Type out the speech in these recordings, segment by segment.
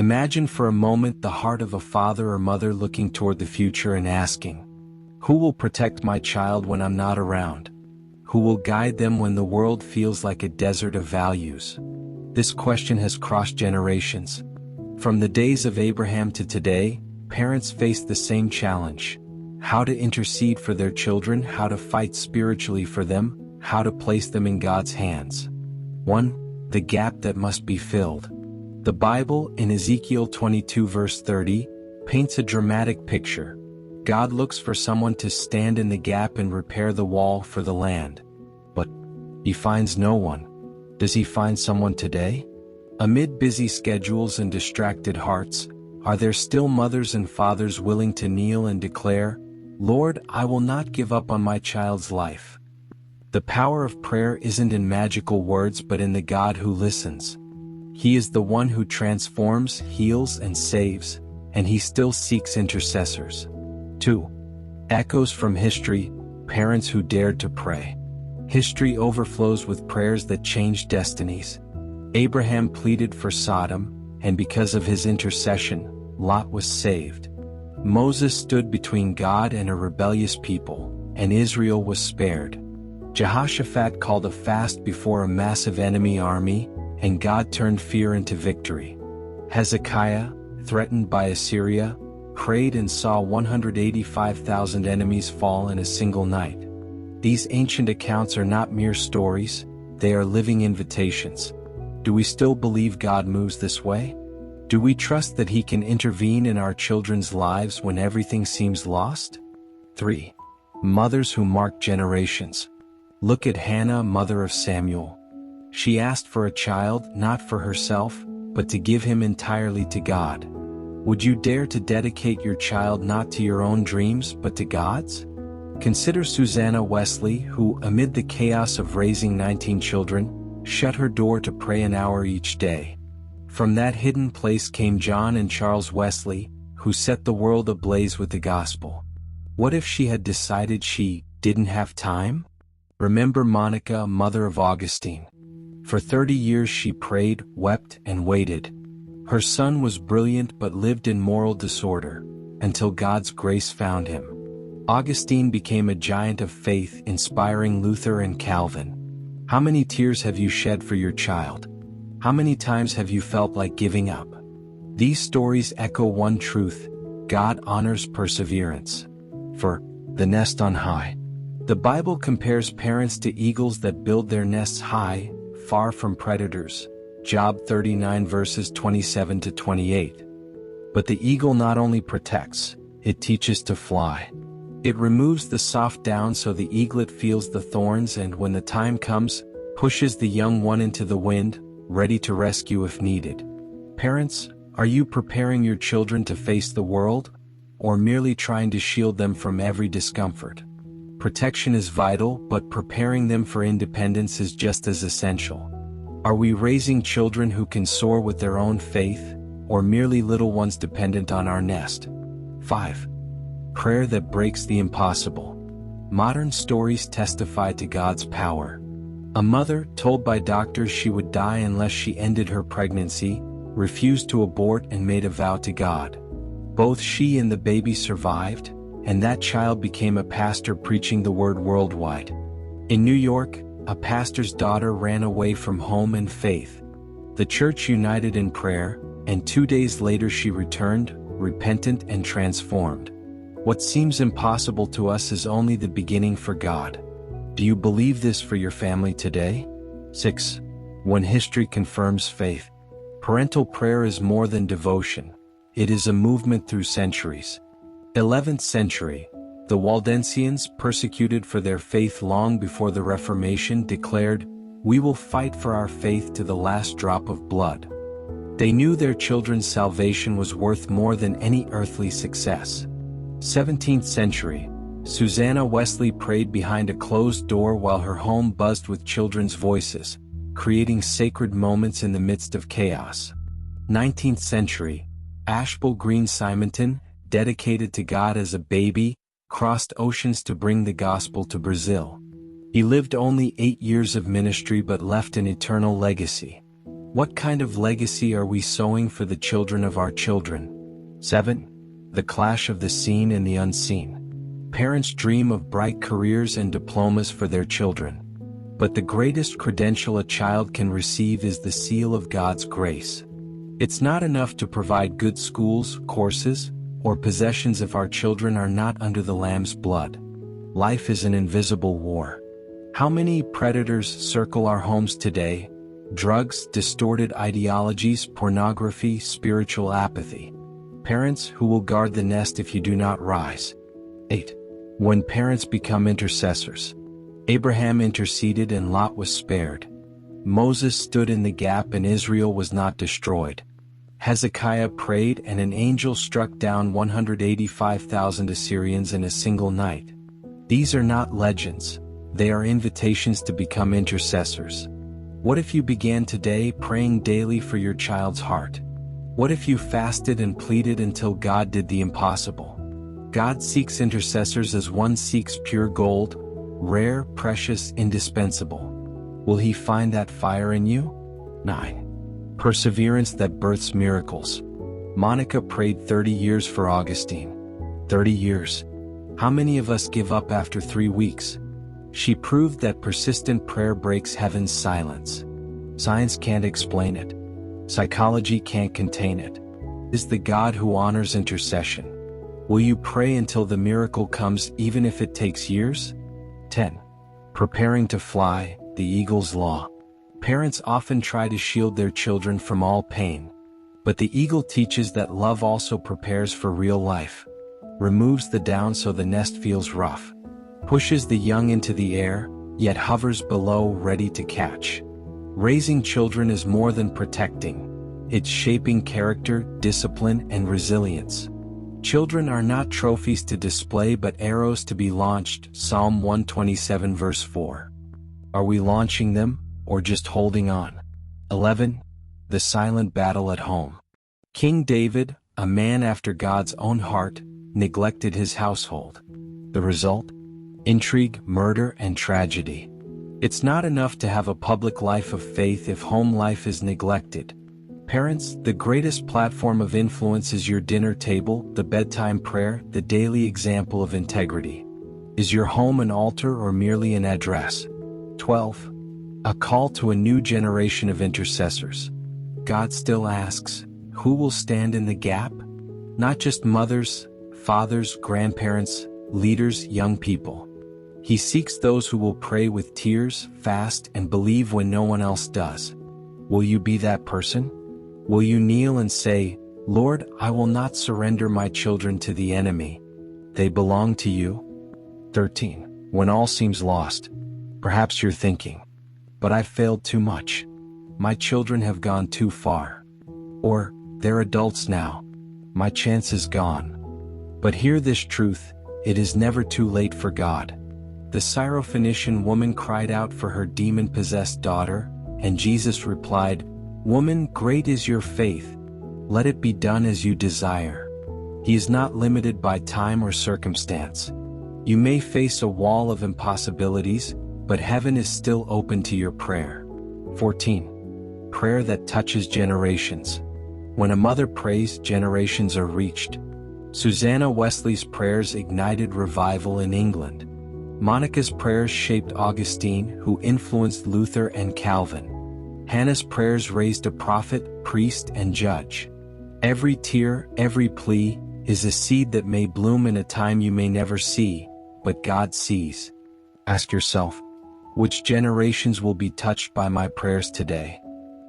Imagine for a moment the heart of a father or mother looking toward the future and asking, "Who will protect my child when I'm not around? Who will guide them when the world feels like a desert of values?" This question has crossed generations. From the days of Abraham to today, parents face the same challenge: how to intercede for their children, how to fight spiritually for them, how to place them in God's hands. 1. The gap that must be filled. The Bible, in Ezekiel 22 verse 30, paints a dramatic picture. God looks for someone to stand in the gap and repair the wall for the land. But he finds no one. Does he find someone today? Amid busy schedules and distracted hearts, are there still mothers and fathers willing to kneel and declare, "Lord, I will not give up on my child's life"? The power of prayer isn't in magical words but in the God who listens. He is the one who transforms, heals, and saves, and he still seeks intercessors. 2. Echoes from history, parents who dared to pray. History overflows with prayers that changed destinies. Abraham pleaded for Sodom, and because of his intercession, Lot was saved. Moses stood between God and a rebellious people, and Israel was spared. Jehoshaphat called a fast before a massive enemy army, and God turned fear into victory. Hezekiah, threatened by Assyria, prayed and saw 185,000 enemies fall in a single night. These ancient accounts are not mere stories, they are living invitations. Do we still believe God moves this way? Do we trust that He can intervene in our children's lives when everything seems lost? 3. Mothers who mark generations. Look at Hannah, mother of Samuel. She asked for a child, not for herself, but to give him entirely to God. Would you dare to dedicate your child not to your own dreams, but to God's? Consider Susanna Wesley, who, amid the chaos of raising 19 children, shut her door to pray an hour each day. From that hidden place came John and Charles Wesley, who set the world ablaze with the gospel. What if she had decided she didn't have time? Remember Monica, mother of Augustine. For 30 years she prayed, wept, and waited. Her son was brilliant but lived in moral disorder, until God's grace found him. Augustine became a giant of faith, inspiring Luther and Calvin. How many tears have you shed for your child? How many times have you felt like giving up? These stories echo one truth: God honors perseverance. For the nest on high. The Bible compares parents to eagles that build their nests high, far from predators. Job 39 verses 27 to 28. But the eagle not only protects, it teaches to fly. It removes the soft down so the eaglet feels the thorns, and when the time comes, pushes the young one into the wind, ready to rescue if needed. Parents, are you preparing your children to face the world, or merely trying to shield them from every discomfort? Protection is vital, but preparing them for independence is just as essential. Are we raising children who can soar with their own faith, or merely little ones dependent on our nest? 5. Prayer that breaks the impossible. Modern stories testify to God's power. A mother, told by doctors she would die unless she ended her pregnancy, refused to abort and made a vow to God. Both she and the baby survived, and that child became a pastor preaching the word worldwide. In New York, a pastor's daughter ran away from home and faith. The church united in prayer, and 2 days later she returned, repentant and transformed. What seems impossible to us is only the beginning for God. Do you believe this for your family today? 6. When history confirms faith. Parental prayer is more than devotion. It is a movement through centuries. 11th century, the Waldensians, persecuted for their faith long before the Reformation, declared, "We will fight for our faith to the last drop of blood." They knew their children's salvation was worth more than any earthly success. 17th century, Susanna Wesley prayed behind a closed door while her home buzzed with children's voices, creating sacred moments in the midst of chaos. 19th century, Ashbel Green Simonton, dedicated to God as a baby, crossed oceans to bring the gospel to Brazil. He lived only 8 years of ministry but left an eternal legacy. What kind of legacy are we sowing for the children of our children? 7. The clash of the seen and the unseen. Parents dream of bright careers and diplomas for their children. But the greatest credential a child can receive is the seal of God's grace. It's not enough to provide good schools, courses, or possessions if our children are not under the Lamb's blood. Life is an invisible war. How many predators circle our homes today? Drugs, distorted ideologies, pornography, spiritual apathy. Parents, who will guard the nest if you do not rise? 8. When parents become intercessors. Abraham interceded and Lot was spared. Moses stood in the gap and Israel was not destroyed. Hezekiah prayed and an angel struck down 185,000 Assyrians in a single night. These are not legends. They are invitations to become intercessors. What if you began today praying daily for your child's heart? What if you fasted and pleaded until God did the impossible? God seeks intercessors as one seeks pure gold, rare, precious, indispensable. Will He find that fire in you? 9. Perseverance that births miracles. Monica prayed 30 years for Augustine. 30 years. How many of us give up after 3 weeks? She proved that persistent prayer breaks heaven's silence. Science can't explain it. Psychology can't contain it. Is the God who honors intercession. Will you pray until the miracle comes even if it takes years? 10. Preparing to fly, the eagle's law. Parents often try to shield their children from all pain. But the eagle teaches that love also prepares for real life. Removes the down so the nest feels rough. Pushes the young into the air, yet hovers below ready to catch. Raising children is more than protecting. It's shaping character, discipline, and resilience. Children are not trophies to display but arrows to be launched. Psalm 127 verse 4. Are we launching them, or just holding on? 11. The silent battle at home. King David, a man after God's own heart, neglected his household. The result? Intrigue, murder, and tragedy. It's not enough to have a public life of faith if home life is neglected. Parents, the greatest platform of influence is your dinner table, the bedtime prayer, the daily example of integrity. Is your home an altar or merely an address? 12. A call to a new generation of intercessors. God still asks, who will stand in the gap? Not just mothers, fathers, grandparents, leaders, young people. He seeks those who will pray with tears, fast, and believe when no one else does. Will you be that person? Will you kneel and say, Lord, I will not surrender my children to the enemy. They belong to you? 13. When all seems lost. Perhaps you're thinking, but I've failed too much. My children have gone too far. Or, they're adults now. My chance is gone. But hear this truth, it is never too late for God. The Syrophoenician woman cried out for her demon-possessed daughter, and Jesus replied, Woman, great is your faith. Let it be done as you desire. He is not limited by time or circumstance. You may face a wall of impossibilities, but heaven is still open to your prayer. 14. Prayer that touches generations. When a mother prays, generations are reached. Susanna Wesley's prayers ignited revival in England. Monica's prayers shaped Augustine, who influenced Luther and Calvin. Hannah's prayers raised a prophet, priest, and judge. Every tear, every plea, is a seed that may bloom in a time you may never see, but God sees. Ask yourself, which generations will be touched by my prayers today?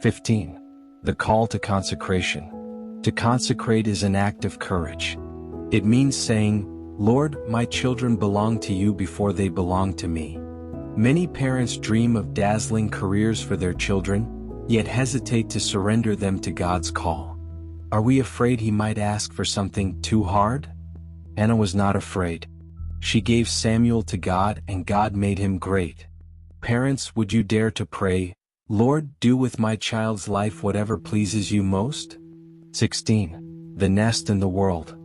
15. The call to consecration. To consecrate is an act of courage. It means saying, Lord, my children belong to you before they belong to me. Many parents dream of dazzling careers for their children, yet hesitate to surrender them to God's call. Are we afraid He might ask for something too hard? Hannah was not afraid. She gave Samuel to God and God made him great. Parents, would you dare to pray, Lord, do with my child's life whatever pleases you most? 16. The nest and the world.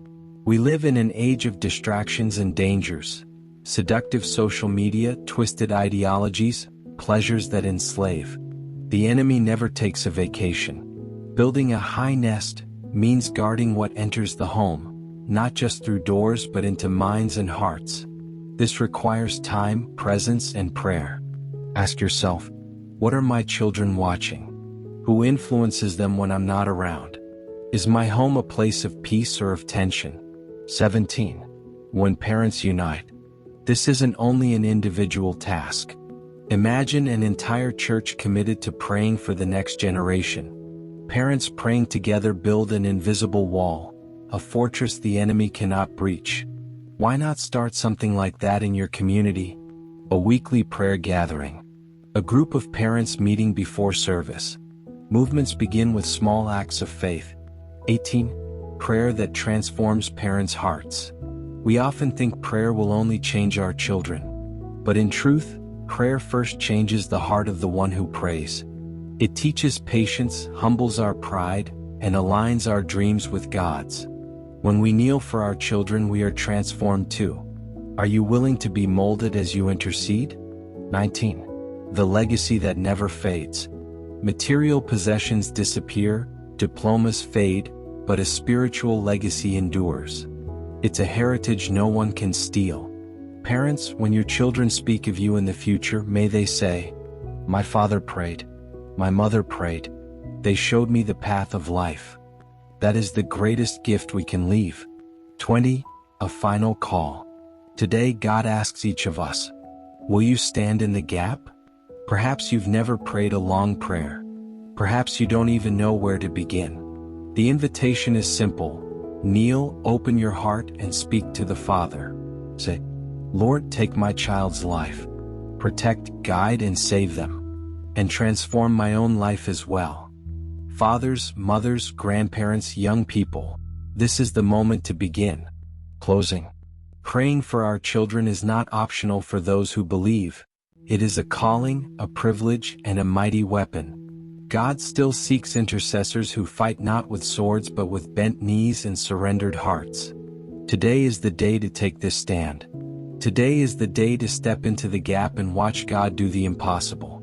We live in an age of distractions and dangers. Seductive social media, twisted ideologies, pleasures that enslave. The enemy never takes a vacation. Building a high nest means guarding what enters the home, not just through doors but into minds and hearts. This requires time, presence, and prayer. Ask yourself, what are my children watching? Who influences them when I'm not around? Is my home a place of peace or of tension? 17. When parents unite. This isn't only an individual task. Imagine an entire church committed to praying for the next generation. Parents praying together build an invisible wall, a fortress the enemy cannot breach. Why not start something like that in your community? A weekly prayer gathering. A group of parents meeting before service. Movements begin with small acts of faith. 18. Prayer that transforms parents' hearts. We often think prayer will only change our children. But in truth, prayer first changes the heart of the one who prays. It teaches patience, humbles our pride, and aligns our dreams with God's. When we kneel for our children, we are transformed too. Are you willing to be molded as you intercede? 19. The legacy that never fades. Material possessions disappear, diplomas fade, but a spiritual legacy endures. It's a heritage no one can steal. Parents, when your children speak of you in the future, may they say, "My father prayed. My mother prayed. They showed me the path of life." That is the greatest gift we can leave. 20. A final call. Today God asks each of us, will you stand in the gap? Perhaps you've never prayed a long prayer. Perhaps you don't even know where to begin. The invitation is simple. Kneel, open your heart, and speak to the Father. Say, Lord, take my child's life. Protect, guide, and save them. And transform my own life as well. Fathers, mothers, grandparents, young people, this is the moment to begin. Closing. Praying for our children is not optional for those who believe. It is a calling, a privilege, and a mighty weapon. God still seeks intercessors who fight not with swords but with bent knees and surrendered hearts. Today is the day to take this stand. Today is the day to step into the gap and watch God do the impossible.